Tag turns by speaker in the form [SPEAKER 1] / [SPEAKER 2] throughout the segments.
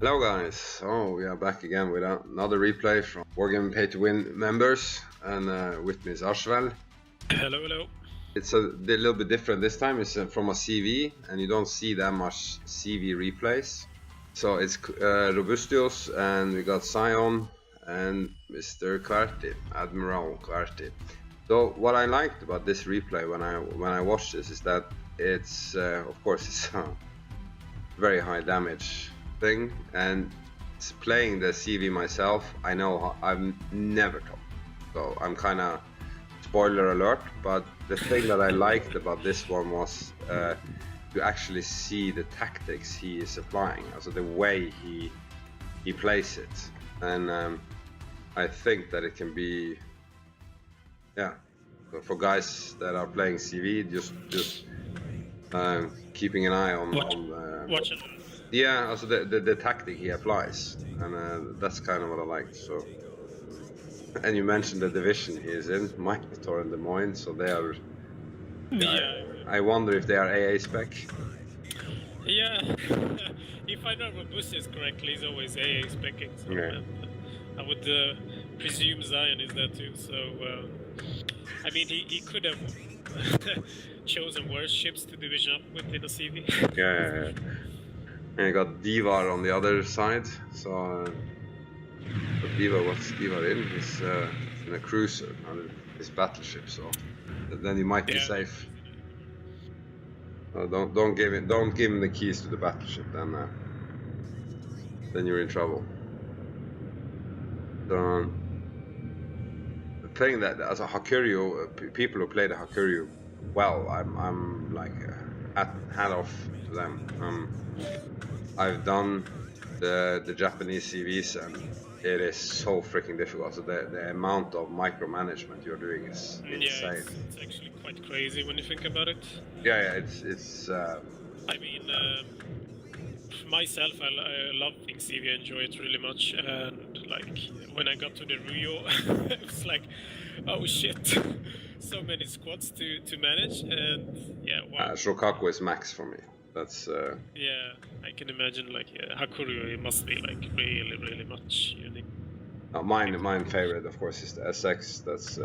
[SPEAKER 1] Hello guys, we are back again with another replay from Wargaming Pay to Win members, and with me is Ashvel.
[SPEAKER 2] Hello, hello.
[SPEAKER 1] It's a little bit different this time. It's from a CV, and you don't see that much CV replays. So it's Robustius, and we got Sion and Mr. Kvarti, Admiral Kvarti. So what I liked about this replay when I watched this is that it's of course it's a very high damage thing, and playing the CV myself, I know I've never top, so I'm kind of spoiler alert. But the thing that I liked about this one was to actually see the tactics he is applying, also the way he plays it, and I think that it can be, yeah, for guys that are playing CV, just keeping an eye on
[SPEAKER 2] Watch it.
[SPEAKER 1] yeah, also the tactic he applies, and that's kind of what I liked. So, and you mentioned the division he is in, Minotaur and Des Moines, so they are.
[SPEAKER 2] Yeah.
[SPEAKER 1] I wonder if they are AA spec.
[SPEAKER 2] Yeah. If I know Robustius correctly, he's always AA specking. So
[SPEAKER 1] Yeah.
[SPEAKER 2] I would presume Zion is that too. So I mean, he could have chosen worse ships to division up with in a CV.
[SPEAKER 1] Yeah. And you got Divar on the other side. So, but Divar, what's Divar in? He's in a cruiser, not his battleship. So then he might be safe. Don't give him the keys to the battleship. Then you're in trouble. So, playing that as a Hakuryu, people who play the Hakuryu well, I'm like hat off to them. I've done the Japanese CVs, and it is so freaking difficult. So the amount of micromanagement you're doing is insane.
[SPEAKER 2] Yeah, it's actually quite crazy when you think about it.
[SPEAKER 1] Yeah, it's.
[SPEAKER 2] I mean, myself, I love playing CV. I enjoy it really much, and like when I got to the Rio, it was like, oh shit, so many squads to manage, and yeah, wow.
[SPEAKER 1] Shokaku is max for me. That's.
[SPEAKER 2] Yeah, I can imagine. Like Hakuryu, it must be like really much unique.
[SPEAKER 1] Mine favorite, of course, is the SX. That's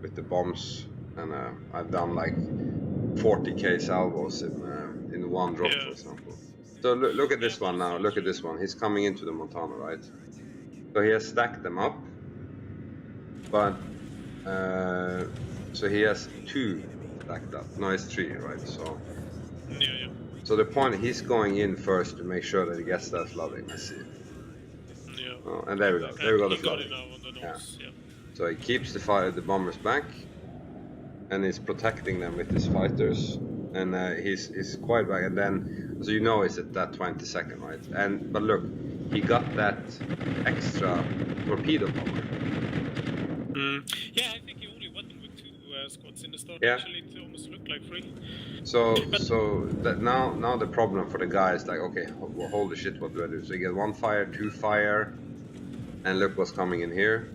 [SPEAKER 1] with the bombs, and I've done like 40k salvos in one drop, for example. So look at this one now. Look at this one. He's coming into the Montana, right? So he has stacked them up, but so he has 2 stacked up. No, it's 3, right? So.
[SPEAKER 2] Yeah.
[SPEAKER 1] So the point, he's going in first to make sure that he gets that flooding. I see.
[SPEAKER 2] Yeah.
[SPEAKER 1] Oh, and there we go. There we go. The flooding.
[SPEAKER 2] Yeah.
[SPEAKER 1] So he keeps the bombers back, and he's protecting them with his fighters, and he's quite back. And then, so you know, he's at that 20-second, right? But look, he got that extra torpedo bomber.
[SPEAKER 2] Yeah, I think he only went with 2 squads in the start.
[SPEAKER 1] Yeah.
[SPEAKER 2] Actually, it almost looked like 3.
[SPEAKER 1] So that now the problem for the guy is like, okay, well, holy shit, what do I do? So you get 1 fire, 2 fire, and look what's coming in here.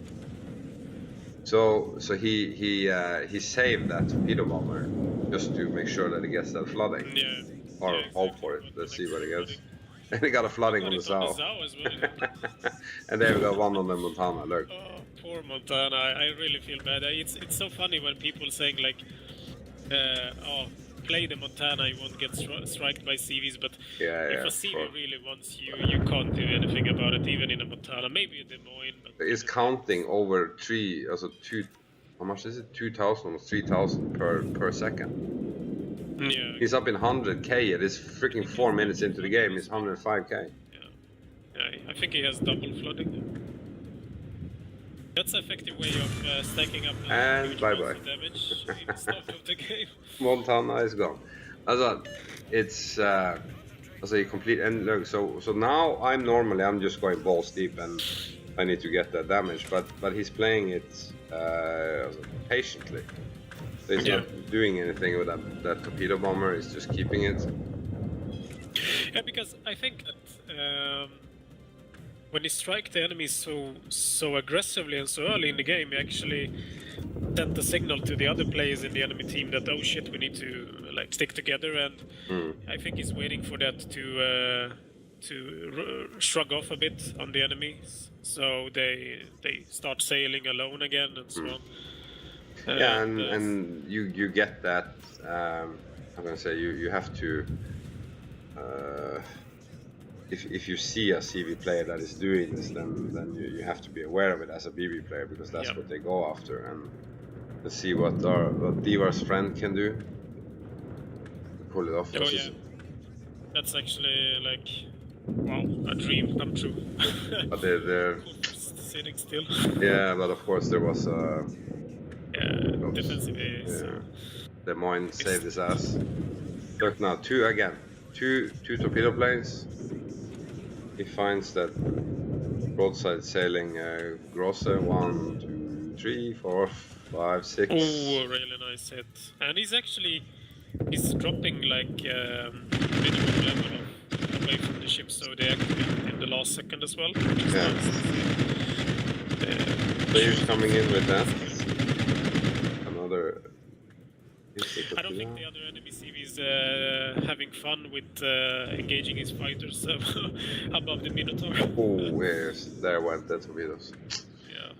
[SPEAKER 1] So he saved that torpedo bomber just to make sure that he gets that flooding.
[SPEAKER 2] Yeah.
[SPEAKER 1] Or
[SPEAKER 2] exactly.
[SPEAKER 1] hope for it. Let's see what he gets. And he got a flooding on the south.
[SPEAKER 2] As well.
[SPEAKER 1] And there we got one on the Montana. Look.
[SPEAKER 2] Oh, poor Montana. I really feel bad. It's so funny when people saying like, oh, play the Montana, you won't get struck by CVs, but if a CV really wants you, you can't do anything about it, even in a Montana. Maybe a Des Moines. But
[SPEAKER 1] it's counting over 2. How much is it? 2,000 or 3,000 per second.
[SPEAKER 2] Yeah.
[SPEAKER 1] He's up in 100k. It is freaking 4 minutes into the game. He's 105k.
[SPEAKER 2] Yeah, I think he has double flooding. That's an effective way of stacking up
[SPEAKER 1] and bye-bye
[SPEAKER 2] damage in the start of the game.
[SPEAKER 1] Montana is gone. Also, it's also you complete, and look, so now I'm just going balls deep and I need to get that damage, but he's playing it patiently. So he's not doing anything with that torpedo bomber. He's just keeping it.
[SPEAKER 2] Yeah, because I think that when he strikes the enemy so aggressively and so early in the game, he actually sent the signal to the other players in the enemy team that, oh shit, we need to like stick together, and I think he's waiting for that to shrug off a bit on the enemies, so they start sailing alone again and so on.
[SPEAKER 1] Yeah, and you get that. I'm gonna say you have to. If you see a CV player that is doing this, then you have to be aware of it as a BB player, because that's what they go after. And let's see what Divar's friend can do. Pull it off.
[SPEAKER 2] Oh yeah, that's actually like, wow, a dream come true.
[SPEAKER 1] But they're
[SPEAKER 2] sitting still.
[SPEAKER 1] Yeah, but of course there was
[SPEAKER 2] defensive.
[SPEAKER 1] The Moyne saved his ass. Look now, two torpedo planes. He finds that broadside sailing Grosse. 1, 2, 3, 4, 5, 6.
[SPEAKER 2] Oh, really nice hit. And he's dropping like minimum level away from the ship, so they activate in the last second as well.
[SPEAKER 1] Yeah. So he's coming in with that. Another.
[SPEAKER 2] I don't think the other enemy CV is having fun with engaging his fighters above the Minotaur.
[SPEAKER 1] Oh, yes, there went the torpedoes.
[SPEAKER 2] Yeah.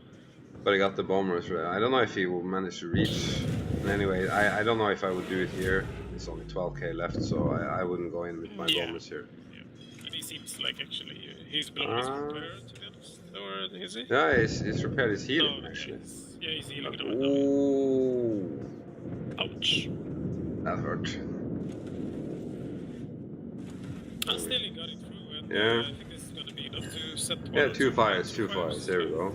[SPEAKER 1] But he got the bombers. I don't know if he will manage to reach. Anyway, I don't know if I would do it here. It's only 12k left, so I wouldn't go in with my bombers here.
[SPEAKER 2] Yeah. And he seems like actually he's blown his repair, to be honest. Or is he?
[SPEAKER 1] Yeah, he's repaired his healing, actually.
[SPEAKER 2] He's healing now.
[SPEAKER 1] Ooh.
[SPEAKER 2] Ouch.
[SPEAKER 1] That hurt.
[SPEAKER 2] Still he got it through, and I think this is going to be enough to set one.
[SPEAKER 1] Yeah, two fires. There we go.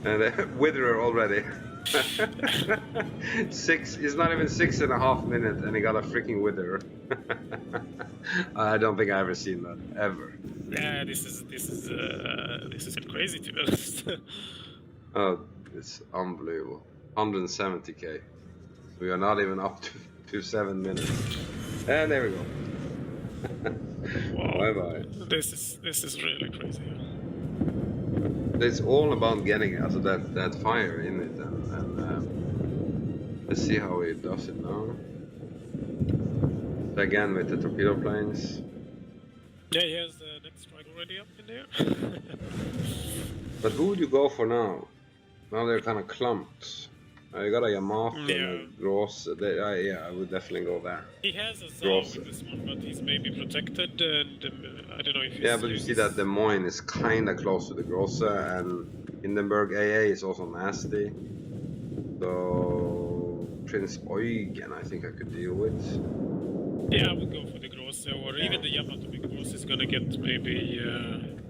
[SPEAKER 1] And Witherer already. 6. It's not even 6.5 minutes, and he got a freaking Witherer. I don't think I've ever seen that ever.
[SPEAKER 2] Yeah, this is crazy, to be honest.
[SPEAKER 1] Oh, it's unbelievable. 170k. We are not even up to 7 minutes. And there we go.
[SPEAKER 2] Wow.
[SPEAKER 1] Bye bye.
[SPEAKER 2] This is really crazy.
[SPEAKER 1] It's all about getting that fire in it, and let's see how he does it now. Again with the torpedo planes.
[SPEAKER 2] Yeah, he has the next strike already up in there.
[SPEAKER 1] But who would you go for now? Now they're kind of clumped. You got a Yamato and a Grosse. I would definitely go there.
[SPEAKER 2] He has a Zao with this one, but he's maybe protected, and I don't know if he's...
[SPEAKER 1] Yeah, but you see that the Moyne is kind of close to the Grosse, and Hindenburg AA is also nasty. So Prince Eugen, I think I could deal with.
[SPEAKER 2] Yeah, I would go for the Grosse, or even the Yamato, because Grosse is gonna get maybe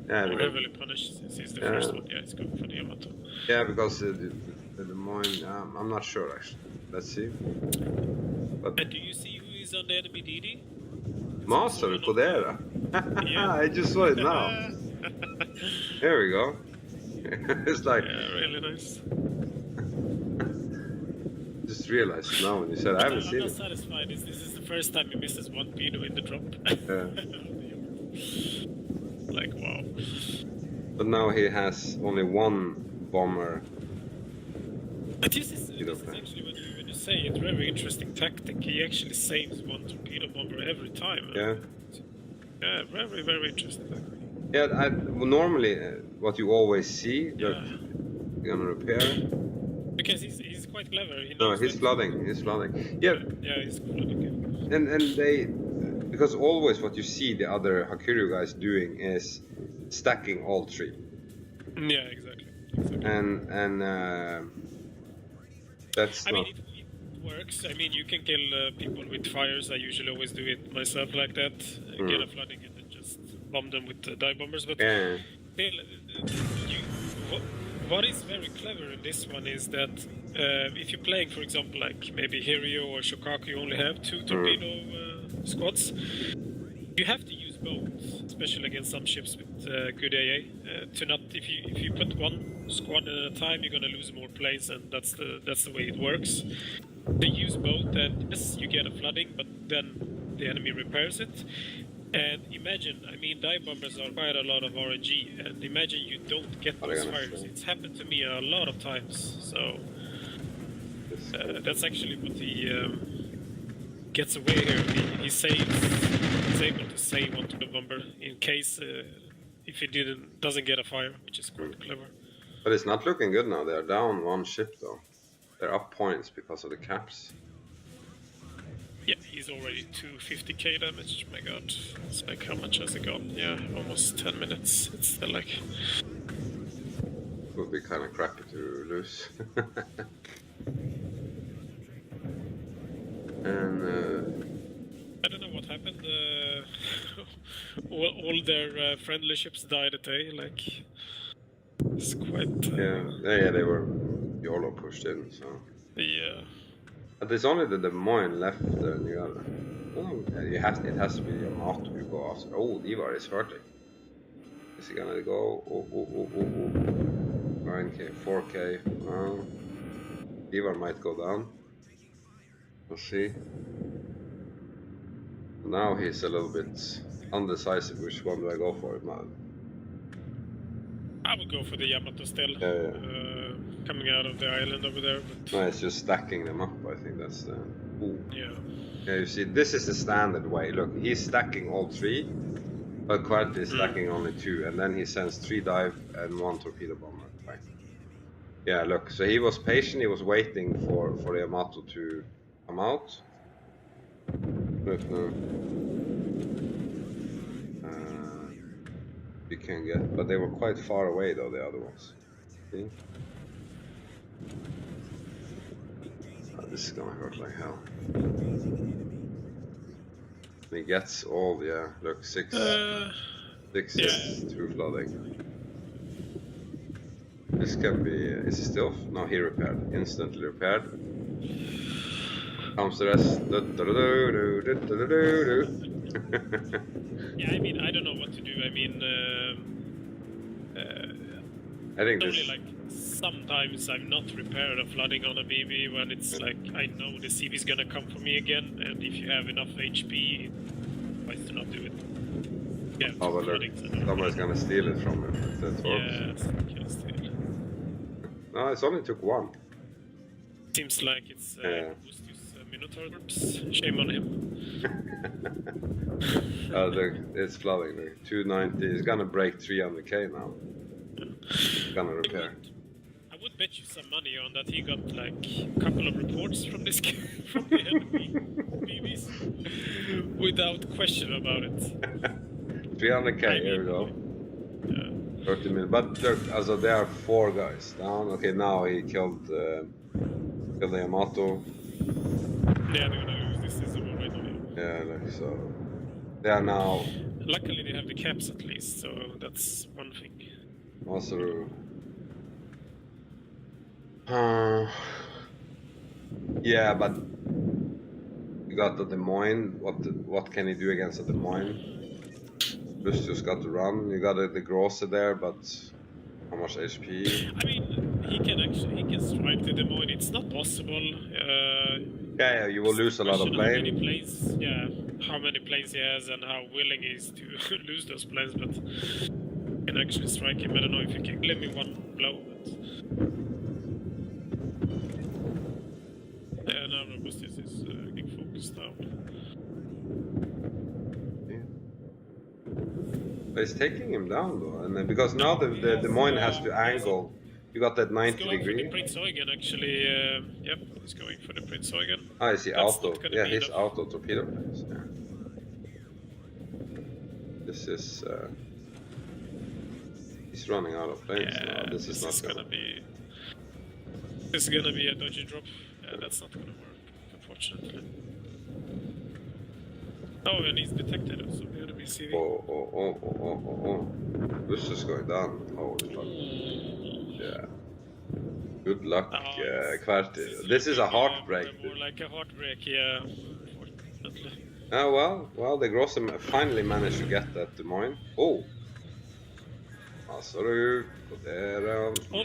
[SPEAKER 2] more heavily punished since he's the first one. Yeah, he's going for the Yamato.
[SPEAKER 1] Yeah, because the Moyne, I'm not sure actually. Let's see. But
[SPEAKER 2] and do you see who is on the enemy DD?
[SPEAKER 1] Master Codera. I just saw it now. There we go. It's like...
[SPEAKER 2] Yeah, really nice.
[SPEAKER 1] Just realized it now when you said I haven't seen it.
[SPEAKER 2] I'm not satisfied. This is the first time he misses one pedo in the drop. Like, wow.
[SPEAKER 1] But now he has only one bomber.
[SPEAKER 2] But this is actually, when you say it, very interesting tactic. He actually saves one torpedo bomber every time.
[SPEAKER 1] Yeah.
[SPEAKER 2] Yeah, very, very interesting tactic.
[SPEAKER 1] Yeah, normally what you always see, that you're gonna repair.
[SPEAKER 2] Because he's quite clever.
[SPEAKER 1] He's flooding. Yeah.
[SPEAKER 2] Yeah, he's flooding.
[SPEAKER 1] And they, because always what you see the other Hakuryu guys doing is stacking all three.
[SPEAKER 2] Yeah, exactly.
[SPEAKER 1] And that's.
[SPEAKER 2] I mean, it works. I mean, you can kill people with fires. I usually always do it myself like that. Get a flooding and then just bomb them with dive bombers. But still, what is very clever in this one is that if you're playing, for example, like maybe Hiryu or Shokaku, you only have 2 torpedo squads. You have to use both, especially against some ships with good AA. To not, if you put one squad at a time, you're gonna lose more planes, and that's the way it works. They use both, and yes, you get a flooding, but then the enemy repairs it. And imagine, I mean, dive bombers are quite a lot of RNG, and imagine you don't get those fires. It's happened to me a lot of times, so that's actually what he gets away here. He saves he's able to save onto the bomber in case if he doesn't get a fire, which is quite clever.
[SPEAKER 1] But it's not looking good now. They're down one ship though. They're up points because of the caps.
[SPEAKER 2] Yeah, he's already 250k damage. My god, it's like how much has he got? Yeah, almost 10 minutes. It's still like.
[SPEAKER 1] Would be kind of crappy to lose. And
[SPEAKER 2] I don't know what happened. All their friendly ships died at day. Like it's quite.
[SPEAKER 1] Yeah, they were YOLO pushed in. So.
[SPEAKER 2] Yeah.
[SPEAKER 1] But there's only the Des Moines left there, and you got. It has to be Yamato you go after. Oh, Ivar is hurting. Is he gonna go? Oh. 9k, 4k. Well, Ivar might go down. We'll see. Now he's a little bit undecisive. Which one do I go for?
[SPEAKER 2] I would go for the Yamato still.
[SPEAKER 1] Yeah.
[SPEAKER 2] Coming out of the island over there. But...
[SPEAKER 1] No, it's just stacking them up. I think that's the. Ooh.
[SPEAKER 2] Yeah.
[SPEAKER 1] Yeah, you see, this is the standard way. Look, he's stacking all 3, but Quart is stacking only 2, and then he sends 3 dive and 1 torpedo bomber. Right. Yeah, look. So he was patient. He was waiting for the Yamato to come out. Look now. You can get, but they were quite far away though. The other ones. See? Oh, this is gonna hurt like hell. He gets all, look, 6 is 2 flooding. This can be, is it still? No, he repaired, instantly repaired. Comes the rest.
[SPEAKER 2] Yeah, I mean, I don't know what to do. I mean,
[SPEAKER 1] I think
[SPEAKER 2] only like sometimes I'm not repaired a flooding on a BB when it's like I know the CV is gonna come for me again, and if you have enough HP, why to not do it? Yeah,
[SPEAKER 1] oh, but look, somebody's gonna steal it from him. That's
[SPEAKER 2] yeah, can steal.
[SPEAKER 1] No, it's only took 1.
[SPEAKER 2] Seems like it's Robustius Minotaur Corps. Shame on him.
[SPEAKER 1] Oh, look, it's flooding. Look, 290. It's gonna break 300k now. It's gonna repair.
[SPEAKER 2] I would bet you some money on that he got like a couple of reports from this from the enemy BBs without question about it.
[SPEAKER 1] 300k. Here we go. 30 minutes. But look, also there are 4 guys down. Okay, now he killed the Yamato.
[SPEAKER 2] Yeah, they're gonna use this system right now.
[SPEAKER 1] Yeah, like so. They are now.
[SPEAKER 2] Luckily, they have the caps at least, so that's one thing.
[SPEAKER 1] Also. Yeah, but you got the Des Moines. What can he do against the Des Moines? Just got to run. You got the Grosse there, but how much HP?
[SPEAKER 2] I mean, he can strike the Des Moines. It's not possible.
[SPEAKER 1] Yeah, you will lose a lot of planes.
[SPEAKER 2] How many planes he has and how willing he is to lose those planes, but you can actually strike him. I don't know if you can give me one blow. But... Yeah, now Robustius is getting focused now.
[SPEAKER 1] But it's taking him down though, and because now the Des Moines has to angle. You got that 90 degree.
[SPEAKER 2] He's going for the Prince Eugen actually. Yep, he's going for the Prince Eugen.
[SPEAKER 1] Ah, I see. Auto. Yeah, his auto torpedo planes. Yeah. This is. He's running out of planes now. This is not
[SPEAKER 2] gonna be. This is gonna be a dodgy drop. Yeah, that's not gonna work, unfortunately. Oh, and he's detected, so we're gonna be CV.
[SPEAKER 1] Oh. This is going down. Holy fuck. Yeah. Good luck, Kvarti. This is a heartbreak.
[SPEAKER 2] More like a heartbreak, yeah. Unfortunately.
[SPEAKER 1] Oh well, the Grosse finally managed to get that Des Moines. Oh. Masaru, Kodera.
[SPEAKER 2] Oh,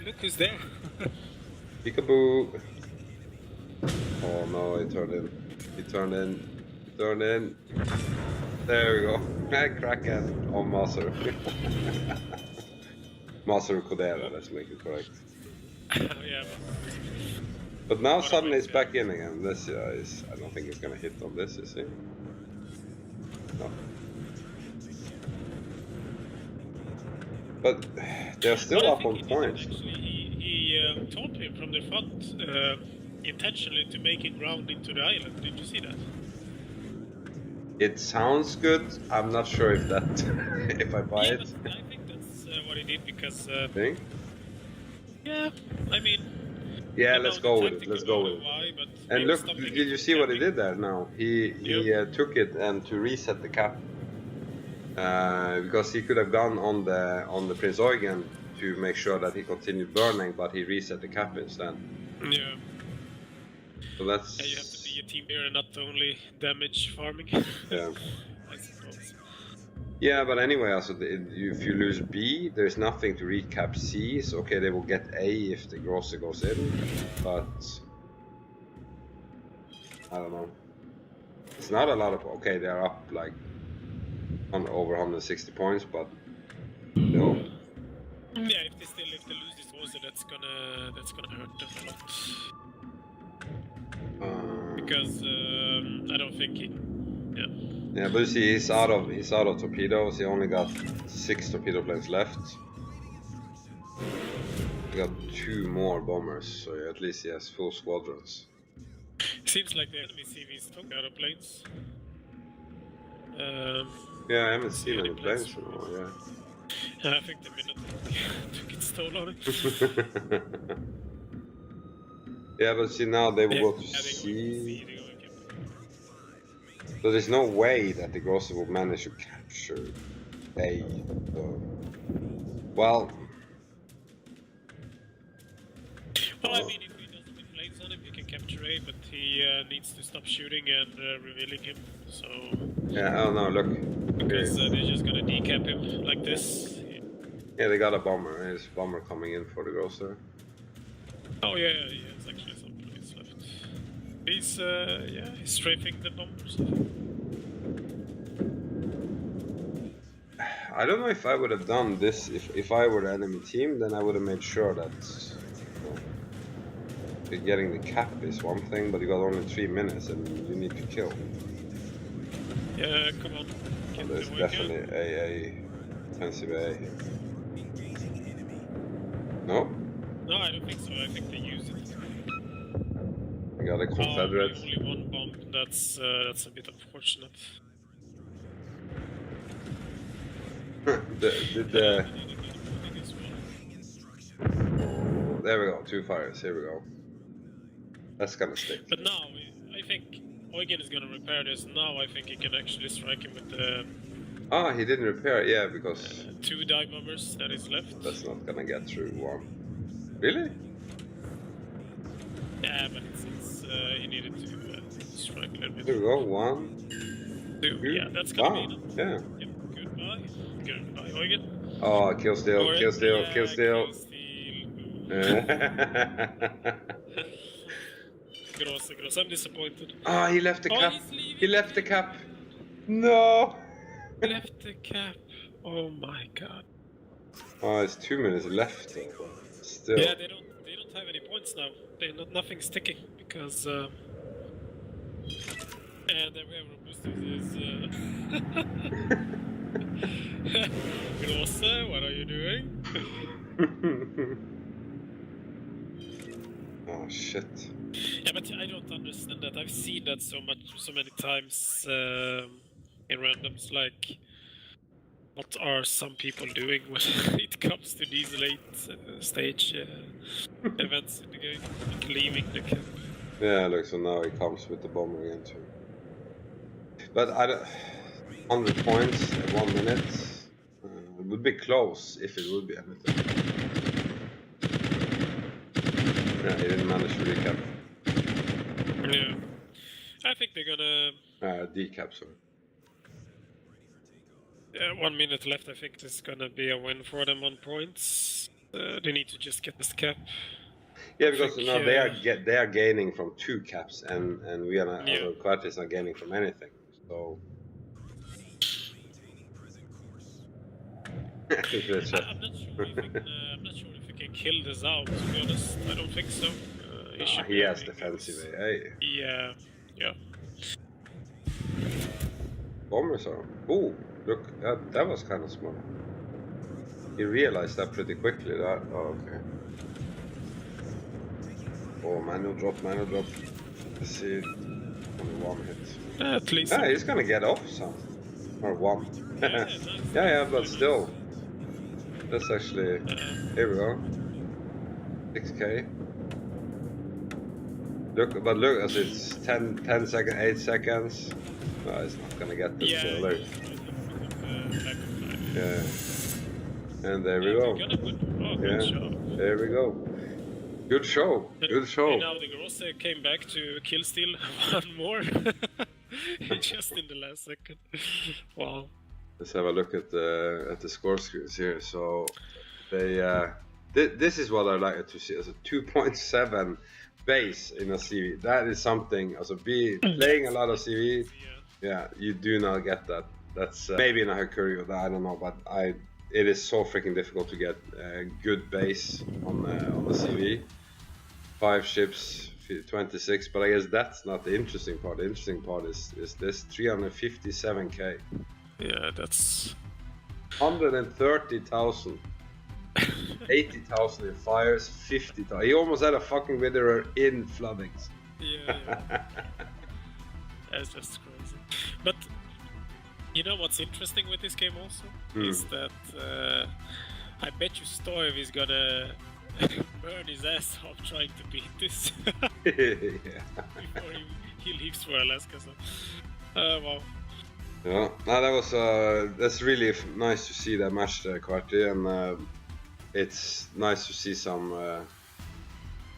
[SPEAKER 2] look who's there.
[SPEAKER 1] Peekaboo. Oh no, he turned in. There we go. Kraken on Masaru. Masaru Kodera, let's make it correct.
[SPEAKER 2] Yeah.
[SPEAKER 1] But now suddenly it's back in again. This is, I don't think it's gonna hit on this, is it? No. But they're still up on points.
[SPEAKER 2] He taught him from the front intentionally to make it round into the island. Did you see that?
[SPEAKER 1] It sounds good. I'm not sure if that if I buy it.
[SPEAKER 2] But I think that's what he did because.
[SPEAKER 1] Think?
[SPEAKER 2] Yeah, I mean.
[SPEAKER 1] Yeah, let's go with it. Let's go with it.
[SPEAKER 2] Why,
[SPEAKER 1] and look, did you see what he did there? Now he took it and to reset the cap because he could have gone on the Prince Eugen to make sure that he continued burning, but he reset the cap instead.
[SPEAKER 2] Yeah.
[SPEAKER 1] So that's.
[SPEAKER 2] Yeah, you have to be a team here and not only damage farming.
[SPEAKER 1] Yeah.
[SPEAKER 2] I suppose.
[SPEAKER 1] Yeah, but anyway, also if you lose B, there's nothing to recap C. So okay, they will get A if the Grosser goes in, but I don't know. It's not a lot of. Okay, they're up like over 160 points, but no.
[SPEAKER 2] Yeah, if they lose this Grosser, that's gonna hurt them a lot. Because I don't think he. Yeah.
[SPEAKER 1] Yeah, but you see, he's out of torpedoes. He only got 6 torpedo planes left. He got 2 more bombers, so at least he has full squadrons.
[SPEAKER 2] Seems like the enemy CVs took out of planes.
[SPEAKER 1] Yeah, I haven't seen any planes for a while. Yeah.
[SPEAKER 2] I think the minute took its toll on it.
[SPEAKER 1] Yeah, but see now they will go to C. So there's no way that the Grosser will manage to capture A. Well,
[SPEAKER 2] I mean, if he doesn't put planes on him, he can capture A, but he needs to stop shooting and revealing him. So.
[SPEAKER 1] Yeah. Oh no! Look.
[SPEAKER 2] Because they're just gonna decap him like this.
[SPEAKER 1] Yeah, they got a bomber. There's a bomber coming in for the Grosser.
[SPEAKER 2] Oh yeah, it's actually some planes left. He's he's strafing the bombers.
[SPEAKER 1] I don't know if I would have done this if I were the enemy team. Then I would have made sure that getting the cap is one thing, but you got only 3 minutes and you need to kill.
[SPEAKER 2] Yeah, come on.
[SPEAKER 1] And there's definitely a defensive A. No?
[SPEAKER 2] No, I don't think so. I think they use it.
[SPEAKER 1] We got a Confederate.
[SPEAKER 2] Only one bomb. That's a bit unfortunate.
[SPEAKER 1] There we go. 2 fires. Here we go. That's gonna stick.
[SPEAKER 2] But now, I think Eugen is gonna repair this. Now I think he can actually strike him with the.
[SPEAKER 1] Ah, he didn't repair it. Yeah, because
[SPEAKER 2] 2 dive bombers that is left.
[SPEAKER 1] That's not gonna get through 1. Really?
[SPEAKER 2] Yeah, but it's he needed to strike a little bit.
[SPEAKER 1] Here we go. 1,
[SPEAKER 2] 2. Yeah, that's gonna be enough.
[SPEAKER 1] Yeah.
[SPEAKER 2] Goodbye. Goodbye, Eugen.
[SPEAKER 1] Oh, kill steal.
[SPEAKER 2] Kill steal. Gross. I'm disappointed.
[SPEAKER 1] Ah, he left the cap. He left the cap.
[SPEAKER 2] No. Left the cap. Oh my god.
[SPEAKER 1] Oh, it's 2 minutes left. Still.
[SPEAKER 2] Yeah, they don't have any points now. Nothing's sticking because. And then we have Robustus is. Grosse, what are you doing?
[SPEAKER 1] Oh shit.
[SPEAKER 2] Yeah, but I don't understand that. I've seen that so many times in randoms. Like, what are some people doing when it comes to these late stage events in the game, like leaving the camp?
[SPEAKER 1] Yeah, look. So now he comes with the bomber again too. But I don't. 100 points at 1 minute. It would be close if it would be anything. Yeah, he didn't manage to recap.
[SPEAKER 2] Yeah. I think they're gonna...
[SPEAKER 1] decap, sorry.
[SPEAKER 2] 1 minute left, I think it's gonna be a win for them on points. They need to just get this cap.
[SPEAKER 1] Yeah, because now they are gaining from 2 caps, and we are not, Quartet is not gaining from anything. So...
[SPEAKER 2] I'm not sure if we can kill this out, to be honest. I don't think so.
[SPEAKER 1] He has defensive AA.
[SPEAKER 2] Yeah.
[SPEAKER 1] bombers are. Oh, look, that was kind of smart. He realized that pretty quickly. That okay. Oh, manual drop. Let's see. Only one hit.
[SPEAKER 2] At least.
[SPEAKER 1] Yeah, he's gonna get off some. Or one. Yeah, but still. That's actually. Here we go. 6K. Look, as it's 10 seconds, 8 seconds. No, it's not gonna get this killer. Yeah. And there we go. There we go. Good show. Good show.
[SPEAKER 2] And now the Grosse came back to kill steal one more. Just in the last second. Wow.
[SPEAKER 1] Let's have a look at the score screens here. So they this is what I like to see as a 2.7 base in a CV. That is something. Also, playing a lot of CV. Yeah, you do not get that. That's maybe in a Hakurio, I don't know, but it is so freaking difficult to get a good base on the CV. 5 ships, 26, but I guess that's not the interesting part. The interesting part is this 357k.
[SPEAKER 2] Yeah, that's
[SPEAKER 1] 130,000. 80,000 in fires, 50,000. He almost had a fucking Witherer in floodings.
[SPEAKER 2] Yeah. That's just crazy. But you know what's interesting with this game also? Is that I bet you Stoiv is gonna burn his ass off trying to beat this. Before he leaves for Alaska. So, wow.
[SPEAKER 1] Yeah, no, that was that's really nice to see that match there, Quarty, and it's nice to see some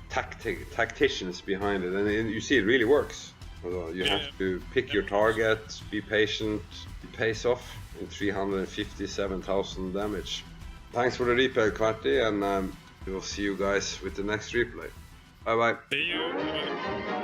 [SPEAKER 1] tacticians behind it, and you see it really works. You have to pick your target, be patient. It pays off in 357,000 damage. Thanks for the replay, Quarty, and we'll see you guys with the next replay. Bye bye.
[SPEAKER 2] See you.